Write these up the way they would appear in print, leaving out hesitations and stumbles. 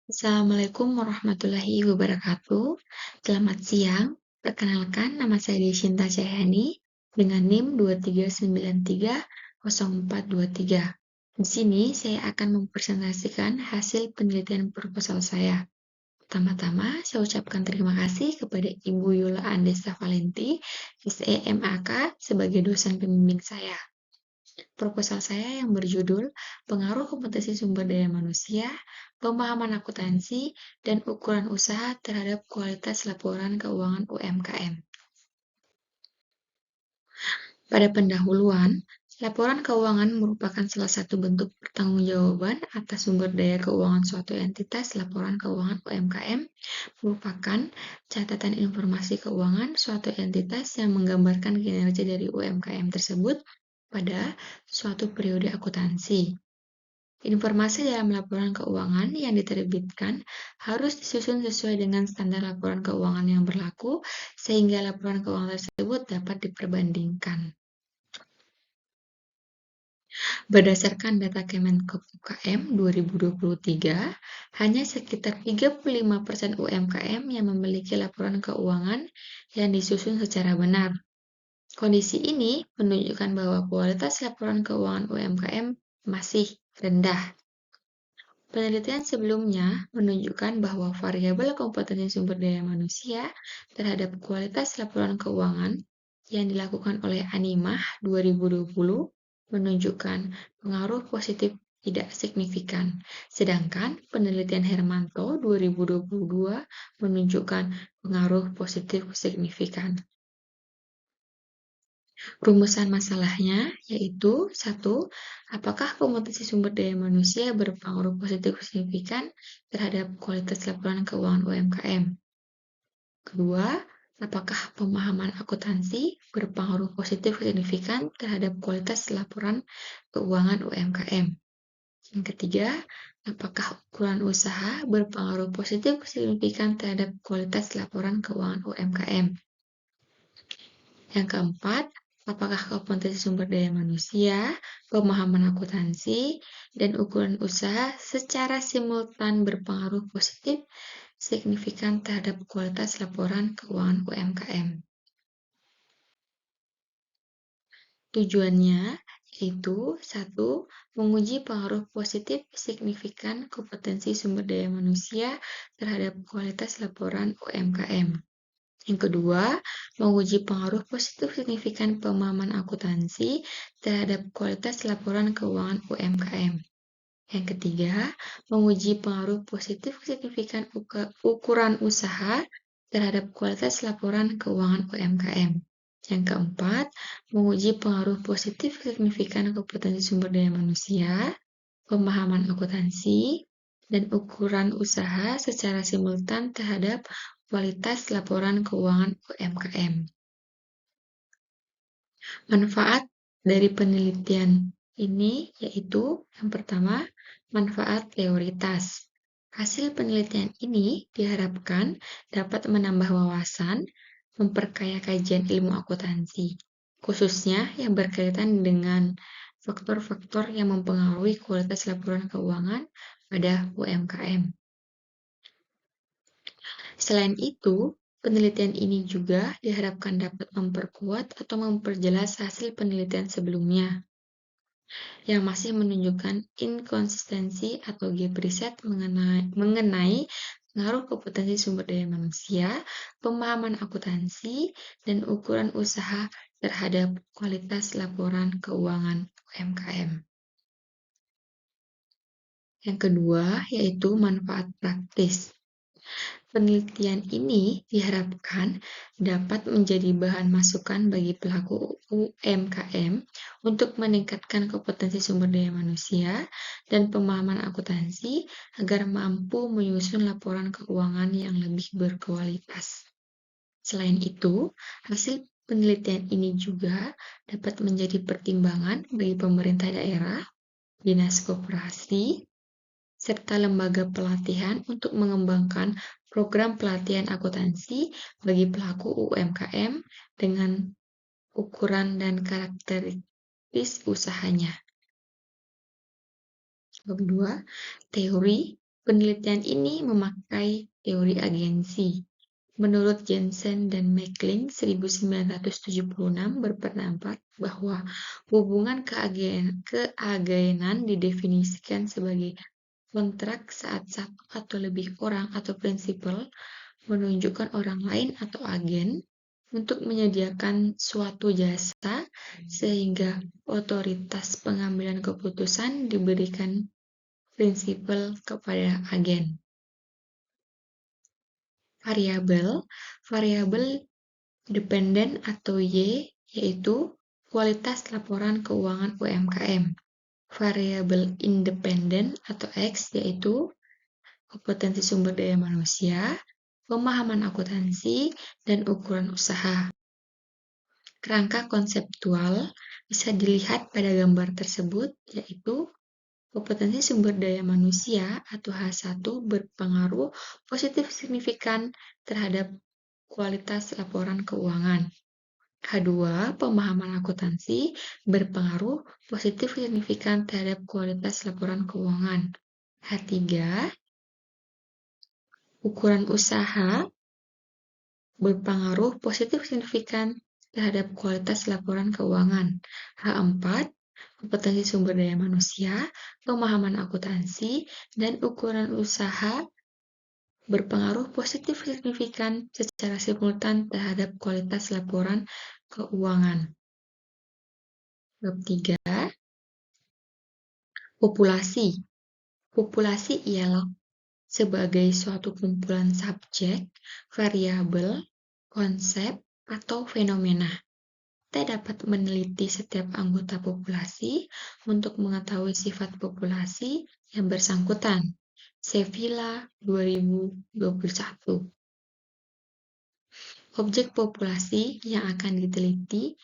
Assalamualaikum warahmatullahi wabarakatuh. Selamat siang. Perkenalkan, nama saya Desynta Cahyani dengan NIM 23930423. Di sini saya akan mempresentasikan hasil penelitian proposal saya. Pertama-tama, saya ucapkan terima kasih kepada Ibu Yula Andesa Valenti, SEMAK, sebagai dosen pembimbing saya. Proposal saya yang berjudul Pengaruh Kompetensi Sumber Daya Manusia, Pemahaman Akuntansi, dan Ukuran Usaha terhadap Kualitas Laporan Keuangan UMKM. Pada pendahuluan, laporan keuangan merupakan salah satu bentuk pertanggungjawaban atas sumber daya keuangan suatu entitas. Laporan keuangan UMKM merupakan catatan informasi keuangan suatu entitas yang menggambarkan kinerja dari UMKM tersebut pada suatu periode akuntansi. Informasi dalam laporan keuangan yang diterbitkan harus disusun sesuai dengan standar laporan keuangan yang berlaku, sehingga laporan keuangan tersebut dapat diperbandingkan. Berdasarkan data Kemenkop UKM 2023, hanya sekitar 35% UMKM yang memiliki laporan keuangan yang disusun secara benar. Kondisi ini menunjukkan bahwa kualitas laporan keuangan UMKM masih rendah. Penelitian sebelumnya menunjukkan bahwa variabel kompetensi sumber daya manusia terhadap kualitas laporan keuangan yang dilakukan oleh Animah 2020 menunjukkan pengaruh positif tidak signifikan, sedangkan penelitian Hermanto 2022 menunjukkan pengaruh positif signifikan. Rumusan masalahnya yaitu 1. Apakah kompetensi sumber daya manusia berpengaruh positif signifikan terhadap kualitas laporan keuangan UMKM? Kedua, apakah pemahaman akuntansi berpengaruh positif signifikan terhadap kualitas laporan keuangan UMKM? Yang ketiga, apakah ukuran usaha berpengaruh positif signifikan terhadap kualitas laporan keuangan UMKM? Yang keempat, apakah kompetensi sumber daya manusia, pemahaman akuntansi, dan ukuran usaha secara simultan berpengaruh positif signifikan terhadap kualitas laporan keuangan UMKM? Tujuannya yaitu 1. Menguji pengaruh positif signifikan kompetensi sumber daya manusia terhadap kualitas laporan UMKM. Yang kedua, menguji pengaruh positif signifikan pemahaman akuntansi terhadap kualitas laporan keuangan UMKM. Yang ketiga, menguji pengaruh positif signifikan ukuran usaha terhadap kualitas laporan keuangan UMKM. Yang keempat, menguji pengaruh positif signifikan kompetensi sumber daya manusia, pemahaman akuntansi, dan ukuran usaha secara simultan terhadap kualitas laporan keuangan UMKM. Manfaat dari penelitian ini yaitu yang pertama, manfaat teoritas. Hasil penelitian ini diharapkan dapat menambah wawasan, memperkaya kajian ilmu akuntansi, khususnya yang berkaitan dengan faktor-faktor yang mempengaruhi kualitas laporan keuangan pada UMKM. Selain itu, penelitian ini juga diharapkan dapat memperkuat atau memperjelas hasil penelitian sebelumnya yang masih menunjukkan inkonsistensi atau gap riset mengenai pengaruh kompetensi sumber daya manusia, pemahaman akuntansi, dan ukuran usaha terhadap kualitas laporan keuangan UMKM. Yang kedua, yaitu manfaat praktis. Penelitian ini diharapkan dapat menjadi bahan masukan bagi pelaku UMKM untuk meningkatkan kompetensi sumber daya manusia dan pemahaman akuntansi agar mampu menyusun laporan keuangan yang lebih berkualitas. Selain itu, hasil penelitian ini juga dapat menjadi pertimbangan bagi pemerintah daerah, dinas koperasi, serta lembaga pelatihan untuk mengembangkan program pelatihan akuntansi bagi pelaku UMKM dengan ukuran dan karakteristik usahanya. Kedua, teori Penelitian ini memakai teori agensi. Menurut Jensen dan Macklin 1976 berpendapat bahwa hubungan keagenan didefinisikan sebagai kontrak saat satu atau lebih orang atau prinsipal menunjukkan orang lain atau agen untuk menyediakan suatu jasa sehingga otoritas pengambilan keputusan diberikan prinsipal kepada agen. Variabel dependen atau Y yaitu kualitas laporan keuangan UMKM. Variabel independen atau X yaitu kompetensi sumber daya manusia, pemahaman akuntansi, dan ukuran usaha. Kerangka konseptual bisa dilihat pada gambar tersebut, yaitu kompetensi sumber daya manusia atau H1 berpengaruh positif signifikan terhadap kualitas laporan keuangan. H2, pemahaman akuntansi berpengaruh positif signifikan terhadap kualitas laporan keuangan. H3, ukuran usaha berpengaruh positif signifikan terhadap kualitas laporan keuangan. H4, kompetensi sumber daya manusia, pemahaman akuntansi, dan ukuran usaha berpengaruh positif signifikan secara simultan terhadap kualitas laporan keuangan. Bab 3, populasi. Populasi ialah sebagai suatu kumpulan subjek, variabel, konsep, atau fenomena. Kita dapat meneliti setiap anggota populasi untuk mengetahui sifat populasi yang bersangkutan. Sevilla 2021. Objek populasi yang akan diteliti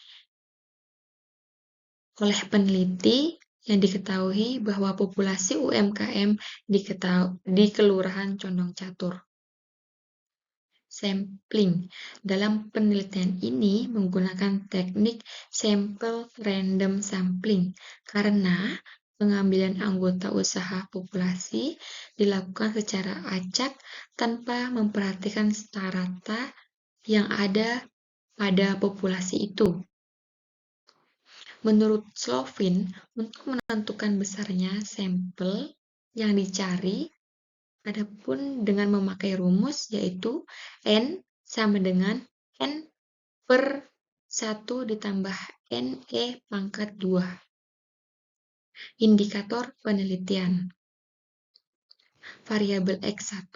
oleh peneliti yang diketahui bahwa populasi UMKM di Kelurahan Condong Catur. Sampling. Dalam penelitian ini menggunakan teknik sampel random sampling karena pengambilan anggota usaha populasi dilakukan secara acak tanpa memperhatikan strata yang ada pada populasi itu. Menurut Slovin, untuk menentukan besarnya sampel yang dicari, adapun dengan memakai rumus yaitu N sama dengan N per 1 ditambah NE pangkat 2. Indikator penelitian. Variabel X1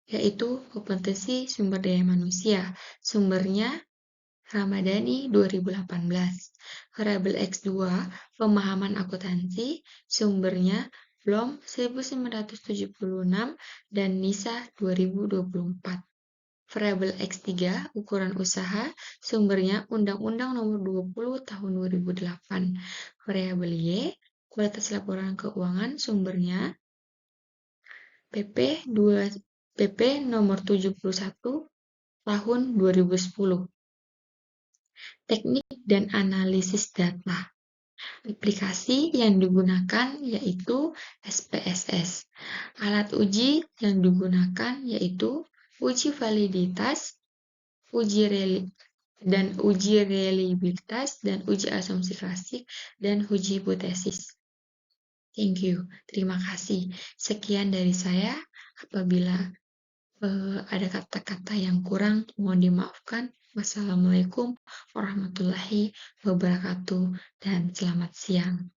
yaitu kompetensi sumber daya manusia. Sumbernya Ramadhani 2018. Variabel X2 pemahaman akuntansi. Sumbernya Blom 1976 dan Nisa 2024. Variabel X3 ukuran usaha. Sumbernya Undang-Undang Nomor 20 Tahun 2008. Variabel Y kualitas laporan keuangan. Sumbernya PP Nomor 71 Tahun 2010. Teknik dan analisis data. Aplikasi yang digunakan yaitu SPSS. Alat uji yang digunakan yaitu uji validitas, uji reliabilitas, dan uji asumsi klasik, dan uji hipotesis. Thank you. Terima kasih. Sekian dari saya. Apabila ada kata-kata yang kurang, mohon dimaafkan. Wassalamualaikum warahmatullahi wabarakatuh dan selamat siang.